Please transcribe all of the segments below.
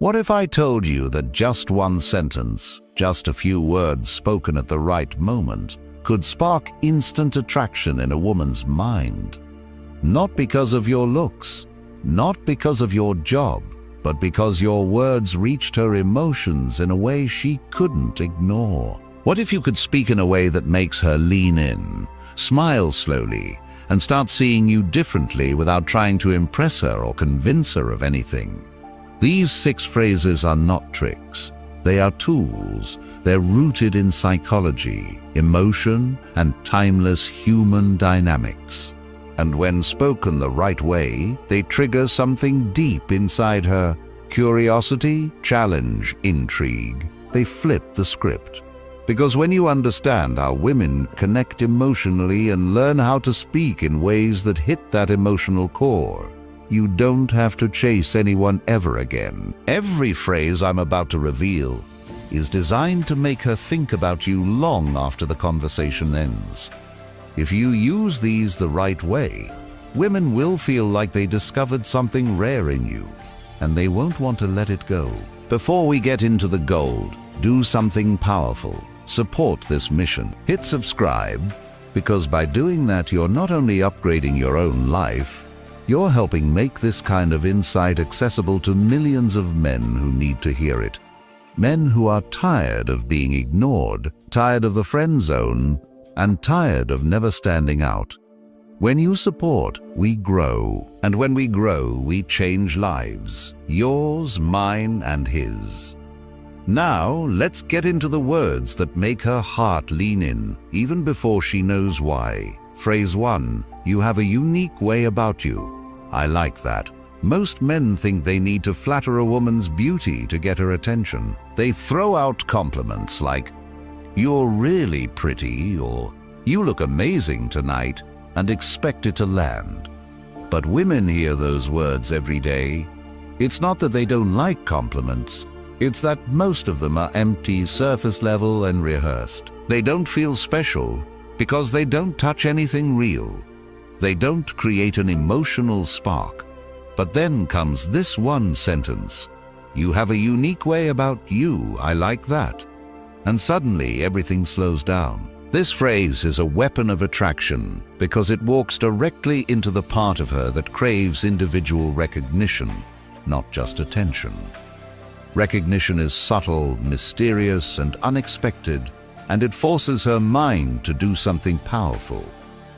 What if I told you that just one sentence, just a few words spoken at the right moment, could spark instant attraction in a woman's mind? Not because of your looks, not because of your job, but because your words reached her emotions in a way she couldn't ignore. What if you could speak in a way that makes her lean in, smile slowly, and start seeing you differently without trying to impress her or convince her of anything? These 6 phrases are not tricks. They are tools. They're rooted in psychology, emotion, and timeless human dynamics. And when spoken the right way, they trigger something deep inside her: curiosity, challenge, intrigue. They flip the script. Because when you understand how women connect emotionally and learn how to speak in ways that hit that emotional core, you don't have to chase anyone ever again. Every phrase I'm about to reveal is designed to make her think about you long after the conversation ends. If you use these the right way, women will feel like they discovered something rare in you, and they won't want to let it go. Before we get into the gold, do something powerful. Support this mission. Hit subscribe, because by doing that, you're not only upgrading your own life, you're helping make this kind of insight accessible to millions of men who need to hear it. Men who are tired of being ignored, tired of the friend zone, and tired of never standing out. When you support, we grow. And when we grow, we change lives. Yours, mine, and his. Now, let's get into the words that make her heart lean in, even before she knows why. Phrase 1. You have a unique way about you. I like that. Most men think they need to flatter a woman's beauty to get her attention. They throw out compliments like, "You're really pretty," or "You look amazing tonight," and expect it to land. But women hear those words every day. It's not that they don't like compliments. It's that most of them are empty, surface level, and rehearsed. They don't feel special because they don't touch anything real. They don't create an emotional spark. But then comes this one sentence: "You have a unique way about you. I like that." And suddenly everything slows down. This phrase is a weapon of attraction because it walks directly into the part of her that craves individual recognition, not just attention. Recognition is subtle, mysterious, and unexpected, and it forces her mind to do something powerful.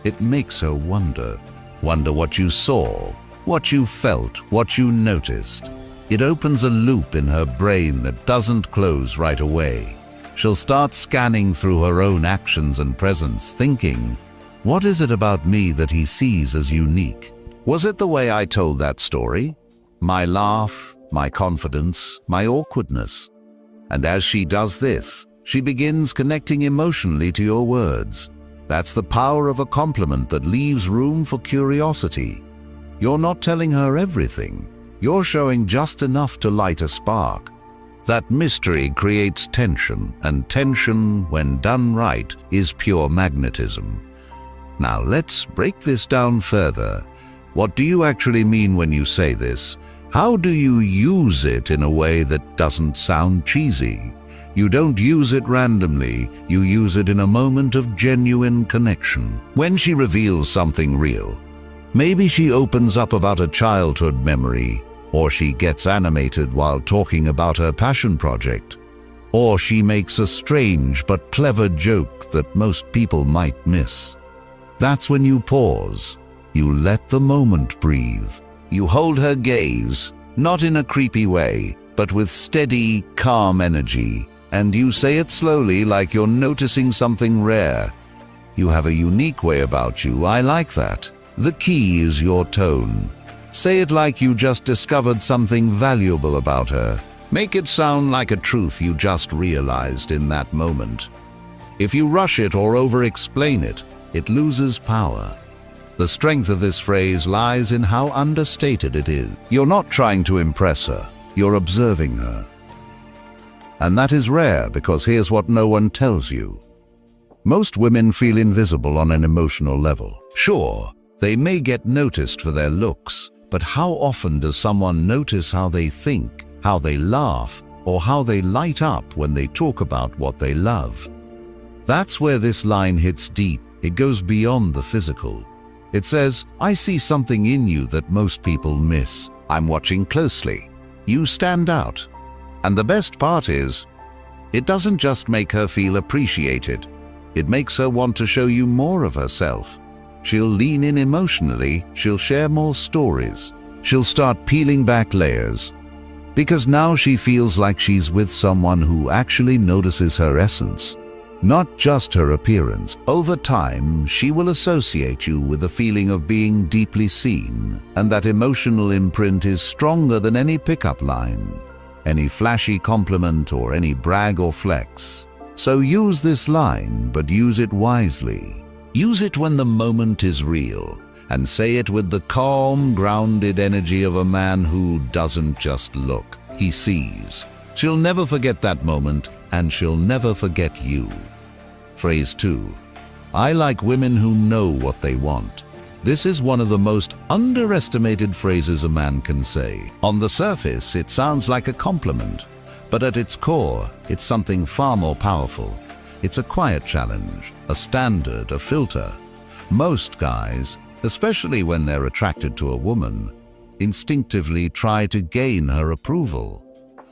It makes her wonder what you saw, what you felt, what you noticed. It opens a loop in her brain that doesn't close right away. She'll start scanning through her own actions and presence, thinking, what is it about me that he sees as unique? Was it the way I told that story? My laugh, my confidence, my awkwardness? And as she does this, she begins connecting emotionally to your words. That's the power of a compliment that leaves room for curiosity. You're not telling her everything. You're showing just enough to light a spark. That mystery creates tension, and tension, when done right, is pure magnetism. Now let's break this down further. What do you actually mean when you say this? How do you use it in a way that doesn't sound cheesy? You don't use it randomly, you use it in a moment of genuine connection. When she reveals something real, maybe she opens up about a childhood memory, or she gets animated while talking about her passion project, or she makes a strange but clever joke that most people might miss. That's when you pause. You let the moment breathe. You hold her gaze, not in a creepy way, but with steady, calm energy. And you say it slowly, like you're noticing something rare. You have a unique way about you. I like that. The key is your tone. Say it like you just discovered something valuable about her. Make it sound like a truth you just realized in that moment. If you rush it or over-explain it, it loses power. The strength of this phrase lies in how understated it is. You're not trying to impress her. You're observing her. And that is rare, because here's what no one tells you. Most women feel invisible on an emotional level. Sure, they may get noticed for their looks, but how often does someone notice how they think, how they laugh, or how they light up when they talk about what they love. That's where this line hits deep. It goes beyond the physical. It says, I see something in you that most people miss. I'm watching closely. You stand out. And the best part is, it doesn't just make her feel appreciated. It makes her want to show you more of herself. She'll lean in emotionally, she'll share more stories. She'll start peeling back layers. Because now she feels like she's with someone who actually notices her essence, not just her appearance. Over time, she will associate you with a feeling of being deeply seen, and that emotional imprint is stronger than any pickup line, any flashy compliment, or any brag or flex. So use this line, but use it wisely. Use it when the moment is real, and say it with the calm, grounded energy of a man who doesn't just look, he sees. She'll never forget that moment, and she'll never forget you. Phrase 2. I like women who know what they want. This is one of the most underestimated phrases a man can say. On the surface, it sounds like a compliment, but at its core, it's something far more powerful. It's a quiet challenge, a standard, a filter. Most guys, especially when they're attracted to a woman, instinctively try to gain her approval.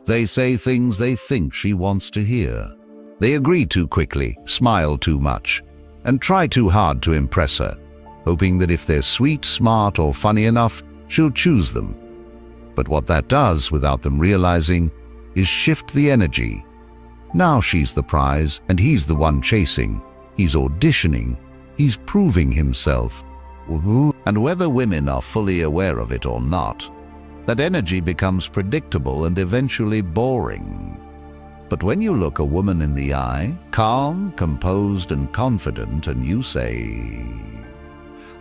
They say things they think she wants to hear. They agree too quickly, smile too much, and try too hard to impress her, hoping that if they're sweet, smart, or funny enough, she'll choose them. But what that does, without them realizing, is shift the energy. Now she's the prize, and he's the one chasing. He's auditioning. He's proving himself. And whether women are fully aware of it or not, that energy becomes predictable and eventually boring. But when you look a woman in the eye, calm, composed, and confident, and you say,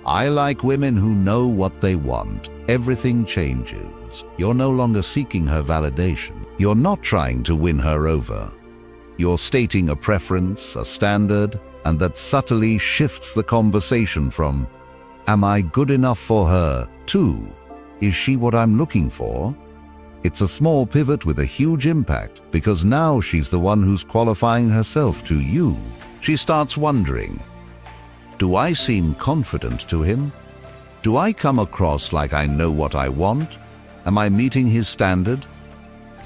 I like women who know what they want, everything changes. You're no longer seeking her validation. You're not trying to win her over. You're stating a preference, a standard, and that subtly shifts the conversation from, am I good enough for her, to, is she what I'm looking for? It's a small pivot with a huge impact, because now she's the one who's qualifying herself to you. She starts wondering, do I seem confident to him? Do I come across like I know what I want? Am I meeting his standard?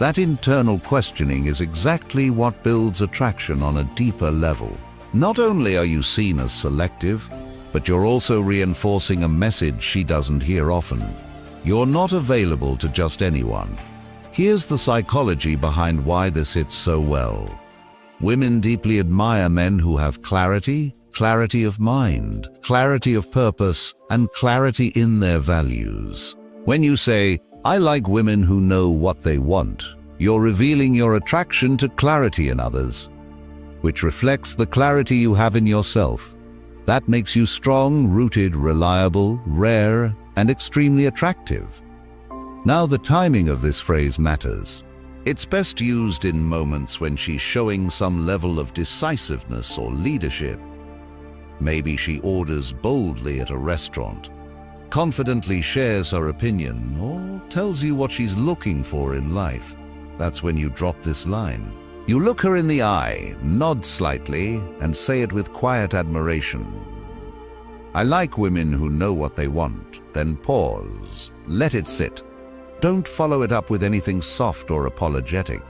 That internal questioning is exactly what builds attraction on a deeper level. Not only are you seen as selective, but you're also reinforcing a message she doesn't hear often. You're not available to just anyone. Here's the psychology behind why this hits so well. Women deeply admire men who have clarity of mind, clarity of purpose, and clarity in their values. When you say, I like women who know what they want, you're revealing your attraction to clarity in others, which reflects the clarity you have in yourself. That makes you strong, rooted, reliable, rare, and extremely attractive. Now the timing of this phrase matters. It's best used in moments when she's showing some level of decisiveness or leadership. Maybe she orders boldly at a restaurant, confidently shares her opinion, or tells you what she's looking for in life. That's when you drop this line. You look her in the eye, nod slightly, and say it with quiet admiration. I like women who know what they want. Then pause. Let it sit. Don't follow it up with anything soft or apologetic.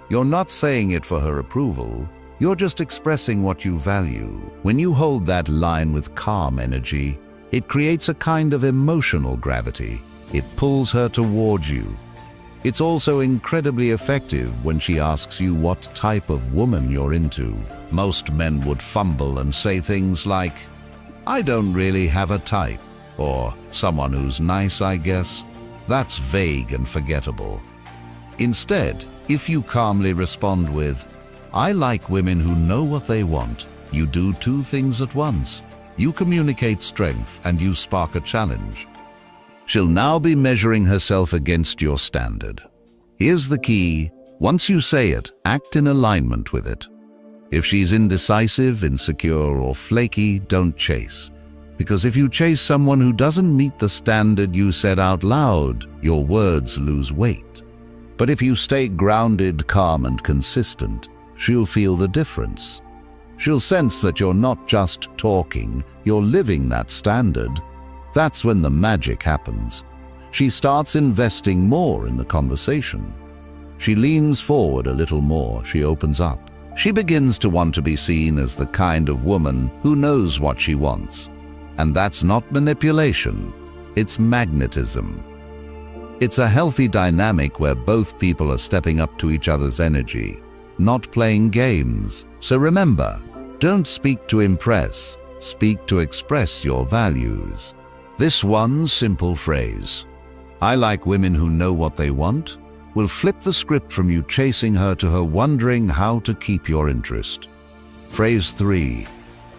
You're not saying it for her approval. You're just expressing what you value. When you hold that line with calm energy, it creates a kind of emotional gravity. It pulls her towards you. It's also incredibly effective when she asks you what type of woman you're into. Most men would fumble and say things like, I don't really have a type, or someone who's nice, I guess. That's vague and forgettable. Instead, if you calmly respond with, I like women who know what they want, you do two things at once. You communicate strength and you spark a challenge. She'll now be measuring herself against your standard. Here's the key. Once you say it, act in alignment with it. If she's indecisive, insecure, or flaky, don't chase. Because if you chase someone who doesn't meet the standard you set out loud, your words lose weight. But if you stay grounded, calm, and consistent, she'll feel the difference. She'll sense that you're not just talking, you're living that standard. That's when the magic happens. She starts investing more in the conversation. She leans forward a little more, she opens up. She begins to want to be seen as the kind of woman who knows what she wants. And that's not manipulation, it's magnetism. It's a healthy dynamic where both people are stepping up to each other's energy, not playing games. So remember, don't speak to impress, speak to express your values. This one simple phrase, "I like women who know what they want," will flip the script from you chasing her to her wondering how to keep your interest. Phrase 3,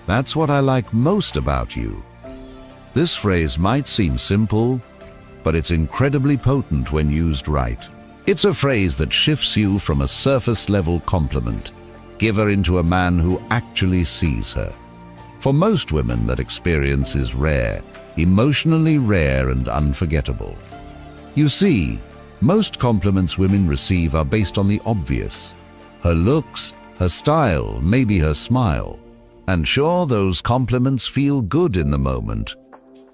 "That's what I like most about you." This phrase might seem simple, but it's incredibly potent when used right. It's a phrase that shifts you from a surface-level compliment giver into a man who actually sees her. For most women, that experience is rare, emotionally rare and unforgettable. You see, most compliments women receive are based on the obvious. Her looks, her style, maybe her smile. And sure, those compliments feel good in the moment,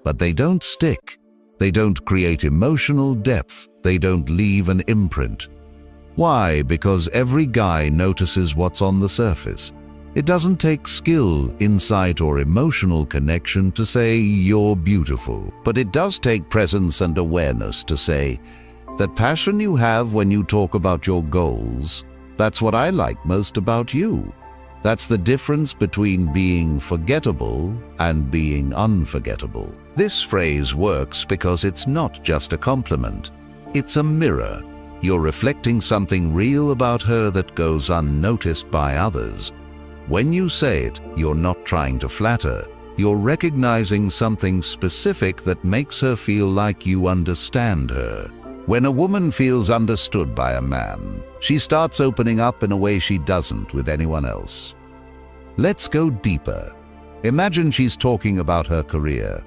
but they don't stick. They don't create emotional depth. They don't leave an imprint. Why? Because every guy notices what's on the surface. It doesn't take skill, insight, or emotional connection to say you're beautiful. But it does take presence and awareness to say, that passion you have when you talk about your goals, that's what I like most about you. That's the difference between being forgettable and being unforgettable. This phrase works because it's not just a compliment. It's a mirror. You're reflecting something real about her that goes unnoticed by others. When you say it, you're not trying to flatter. You're recognizing something specific that makes her feel like you understand her. When a woman feels understood by a man, she starts opening up in a way she doesn't with anyone else. Let's go deeper. Imagine she's talking about her career.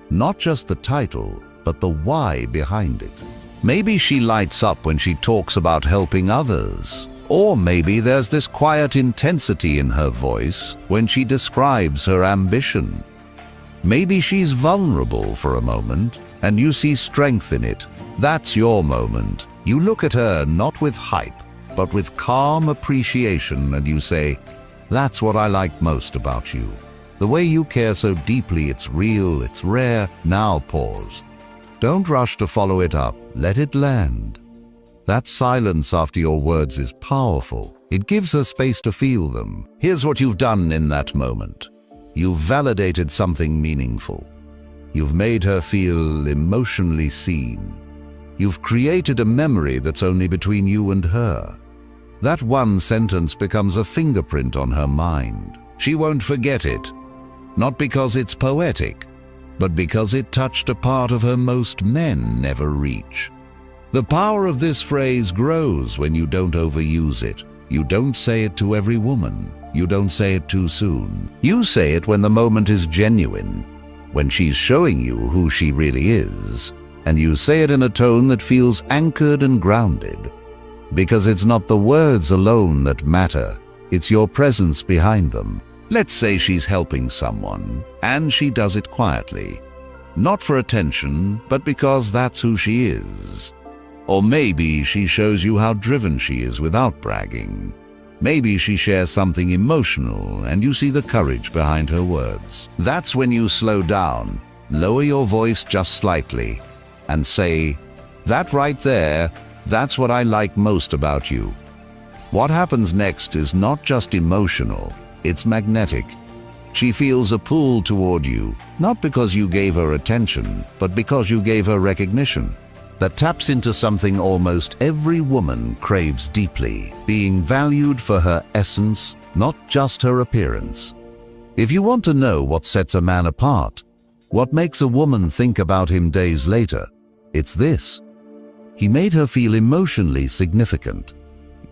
Not just the title, but the why behind it. Maybe she lights up when she talks about helping others. Or maybe there's this quiet intensity in her voice when she describes her ambition. Maybe she's vulnerable for a moment, and you see strength in it. That's your moment. You look at her not with hype, but with calm appreciation, and you say, "That's what I like most about you. The way you care so deeply, it's real, it's rare." Now pause. Don't rush to follow it up. Let it land. That silence after your words is powerful. It gives her space to feel them. Here's what you've done in that moment. You've validated something meaningful. You've made her feel emotionally seen. You've created a memory that's only between you and her. That one sentence becomes a fingerprint on her mind. She won't forget it. Not because it's poetic, but because it touched a part of her most men never reach. The power of this phrase grows when you don't overuse it. You don't say it to every woman. You don't say it too soon. You say it when the moment is genuine, when she's showing you who she really is, and you say it in a tone that feels anchored and grounded. Because it's not the words alone that matter, it's your presence behind them. Let's say she's helping someone, and she does it quietly. Not for attention, but because that's who she is. Or maybe she shows you how driven she is without bragging. Maybe she shares something emotional, and you see the courage behind her words. That's when you slow down, lower your voice just slightly, and say, "That right there, that's what I like most about you." What happens next is not just emotional, it's magnetic. She feels a pull toward you, not because you gave her attention, but because you gave her recognition. That taps into something almost every woman craves deeply, being valued for her essence, not just her appearance. If you want to know what sets a man apart, what makes a woman think about him days later, it's this. He made her feel emotionally significant.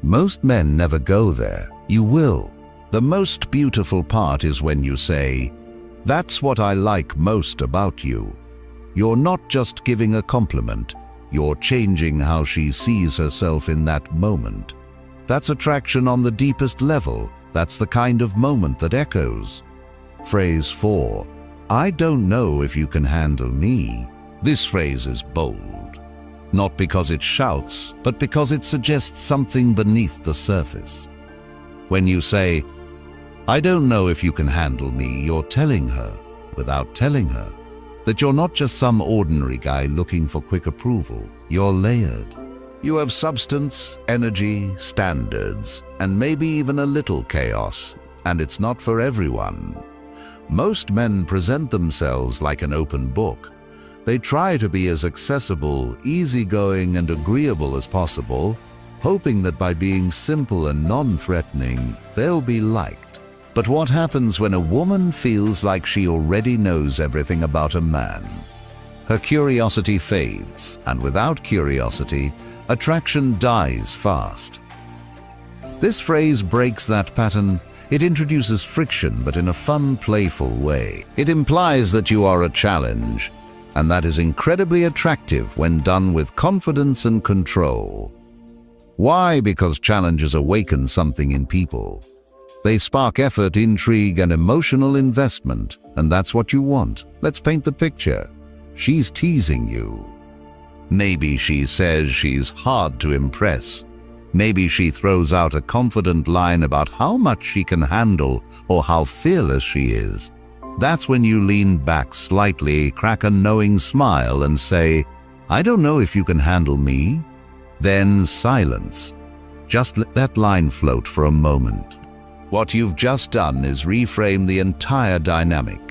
Most men never go there. You will. The most beautiful part is when you say, "That's what I like most about you." You're not just giving a compliment. You're changing how she sees herself in that moment. That's attraction on the deepest level. That's the kind of moment that echoes. Phrase 4. I don't know if you can handle me. This phrase is bold. Not because it shouts, but because it suggests something beneath the surface. When you say, I don't know if you can handle me, you're telling her, without telling her, that you're not just some ordinary guy looking for quick approval. You're layered. You have substance, energy, standards, and maybe even a little chaos, and it's not for everyone. Most men present themselves like an open book. They try to be as accessible, easygoing, and agreeable as possible, hoping that by being simple and non-threatening, they'll be liked. But what happens when a woman feels like she already knows everything about a man? Her curiosity fades, and without curiosity, attraction dies fast. This phrase breaks that pattern. It introduces friction, but in a fun, playful way. It implies that you are a challenge, and that is incredibly attractive when done with confidence and control. Why? Because challenges awaken something in people. They spark effort, intrigue, and emotional investment, and that's what you want. Let's paint the picture. She's teasing you. Maybe she says she's hard to impress. Maybe she throws out a confident line about how much she can handle or how fearless she is. That's when you lean back slightly, crack a knowing smile, and say, I don't know if you can handle me. Then silence. Just let that line float for a moment. What you've just done is reframe the entire dynamic.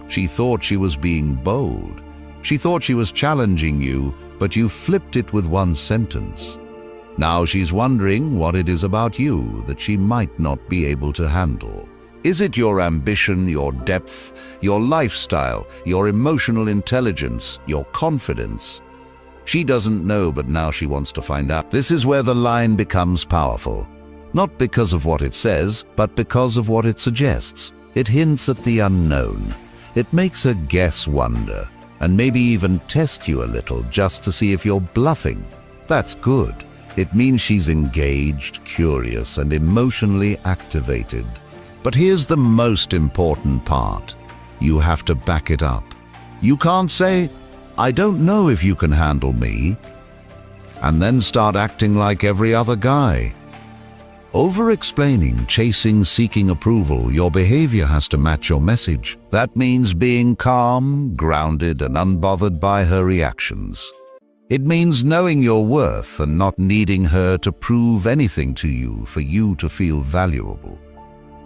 She thought she was being bold. She thought she was challenging you, but you flipped it with one sentence. Now she's wondering what it is about you that she might not be able to handle. Is it your ambition, your depth, your lifestyle, your emotional intelligence, your confidence? She doesn't know, but now she wants to find out. This is where the line becomes powerful. Not because of what it says, but because of what it suggests. It hints at the unknown. It makes her guess, wonder, and maybe even test you a little just to see if you're bluffing. That's good. It means she's engaged, curious, and emotionally activated. But here's the most important part. You have to back it up. You can't say, I don't know if you can handle me, and then start acting like every other guy. Over-explaining, chasing, seeking approval, your behavior has to match your message. That means being calm, grounded, and unbothered by her reactions. It means knowing your worth and not needing her to prove anything to you for you to feel valuable.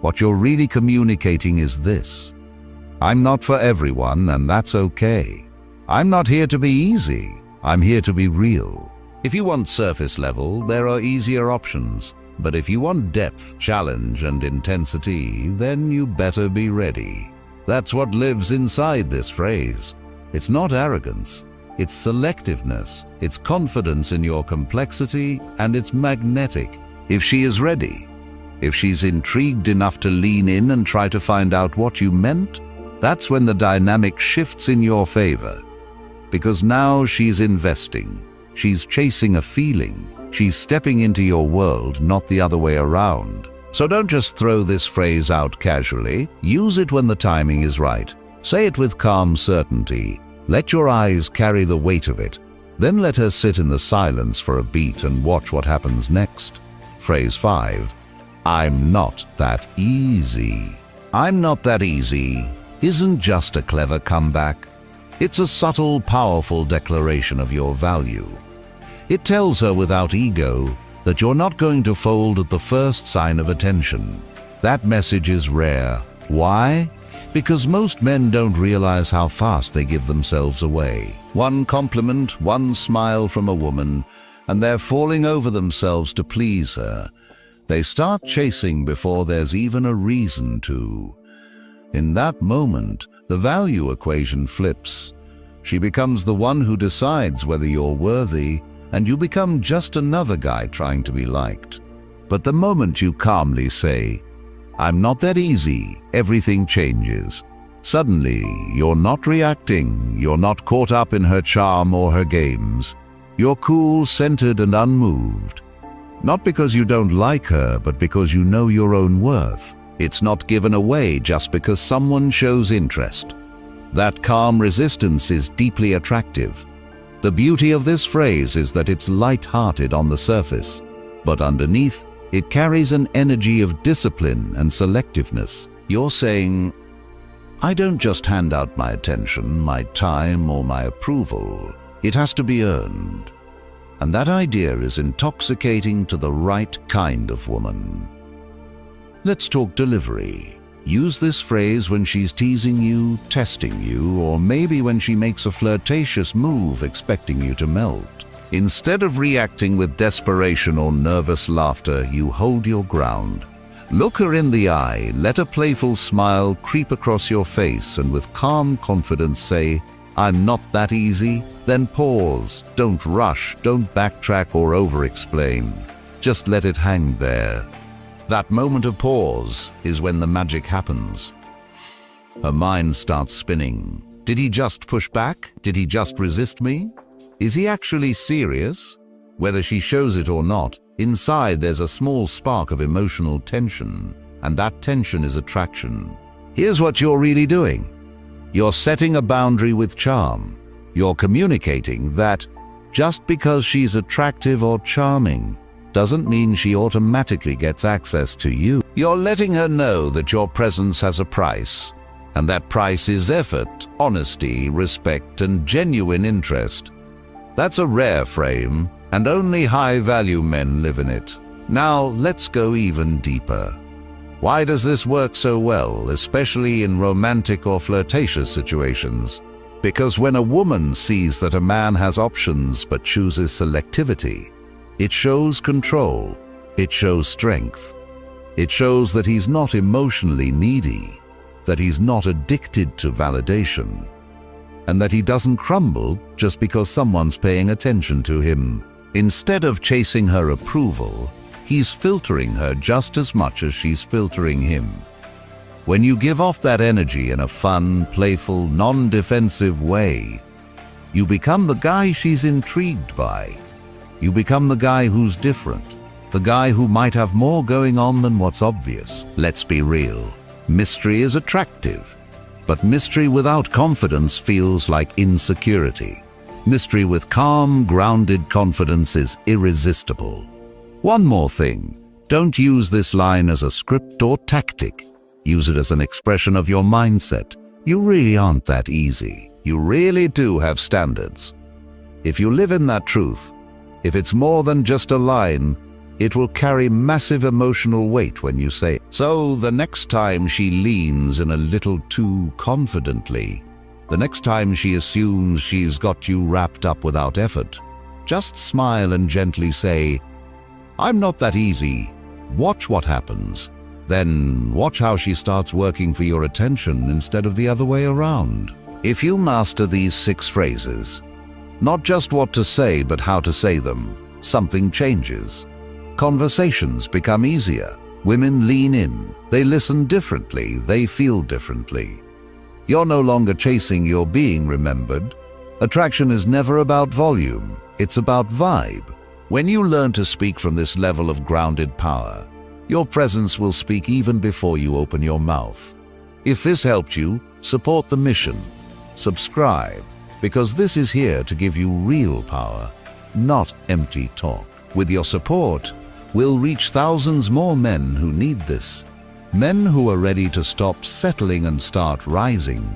What you're really communicating is this: I'm not for everyone, and that's okay. I'm not here to be easy. I'm here to be real. If you want surface level, there are easier options. But if you want depth, challenge, and intensity, then you better be ready. That's what lives inside this phrase. It's not arrogance. It's selectiveness. It's confidence in your complexity, and it's magnetic. If she is ready, if she's intrigued enough to lean in and try to find out what you meant, that's when the dynamic shifts in your favor. Because now she's investing. She's chasing a feeling. She's stepping into your world, not the other way around. So don't just throw this phrase out casually. Use it when the timing is right. Say it with calm certainty. Let your eyes carry the weight of it. Then let her sit in the silence for a beat and watch what happens next. Phrase 5. I'm not that easy. I'm not that easy isn't just a clever comeback. It's a subtle, powerful declaration of your value. It tells her without ego that you're not going to fold at the first sign of attention. That message is rare. Why? Because most men don't realize how fast they give themselves away. One compliment, one smile from a woman, and they're falling over themselves to please her. They start chasing before there's even a reason to. In that moment, the value equation flips. She becomes the one who decides whether you're worthy, and you become just another guy trying to be liked. But the moment you calmly say, I'm not that easy, everything changes. Suddenly, you're not reacting, you're not caught up in her charm or her games. You're cool, centered, and unmoved. Not because you don't like her, but because you know your own worth. It's not given away just because someone shows interest. That calm resistance is deeply attractive. The beauty of this phrase is that it's light-hearted on the surface, but underneath, it carries an energy of discipline and selectiveness. You're saying, I don't just hand out my attention, my time, or my approval. It has to be earned. And that idea is intoxicating to the right kind of woman. Let's talk delivery. Use this phrase when she's teasing you, testing you, or maybe when she makes a flirtatious move expecting you to melt. Instead of reacting with desperation or nervous laughter, you hold your ground. Look her in the eye, let a playful smile creep across your face, and with calm confidence say, I'm not that easy. Then pause. Don't rush, don't backtrack or over-explain. Just let it hang there. That moment of pause is when the magic happens. Her mind starts spinning. Did he just push back? Did he just resist me? Is he actually serious? Whether she shows it or not, inside there's a small spark of emotional tension, and that tension is attraction. Here's what you're really doing. You're setting a boundary with charm. You're communicating that just because she's attractive or charming doesn't mean she automatically gets access to you. You're letting her know that your presence has a price, and that price is effort, honesty, respect, and genuine interest. That's a rare frame, and only high-value men live in it. Now, let's go even deeper. Why does this work so well, especially in romantic or flirtatious situations? Because when a woman sees that a man has options but chooses selectivity, it shows control, it shows strength. It shows that he's not emotionally needy, that he's not addicted to validation, and that he doesn't crumble just because someone's paying attention to him. Instead of chasing her approval, he's filtering her just as much as she's filtering him. When you give off that energy in a fun, playful, non-defensive way, you become the guy she's intrigued by. You become the guy who's different, the guy who might have more going on than what's obvious. Let's be real. Mystery is attractive, but mystery without confidence feels like insecurity. Mystery with calm, grounded confidence is irresistible. One more thing. Don't use this line as a script or tactic. Use it as an expression of your mindset. You really aren't that easy. You really do have standards. If you live in that truth, if it's more than just a line, it will carry massive emotional weight when you say it. So the next time she leans in a little too confidently, the next time she assumes she's got you wrapped up without effort, just smile and gently say, I'm not that easy. Watch what happens. Then watch how she starts working for your attention instead of the other way around. If you master these 6 phrases, not just what to say, but how to say them, something changes. Conversations become easier. Women lean in. They listen differently. They feel differently. You're no longer chasing, you're being remembered. Attraction is never about volume. It's about vibe. When you learn to speak from this level of grounded power, your presence will speak even before you open your mouth. If this helped you, support the mission. Subscribe, because this is here to give you real power, not empty talk. With your support, we'll reach thousands more men who need this. Men who are ready to stop settling and start rising.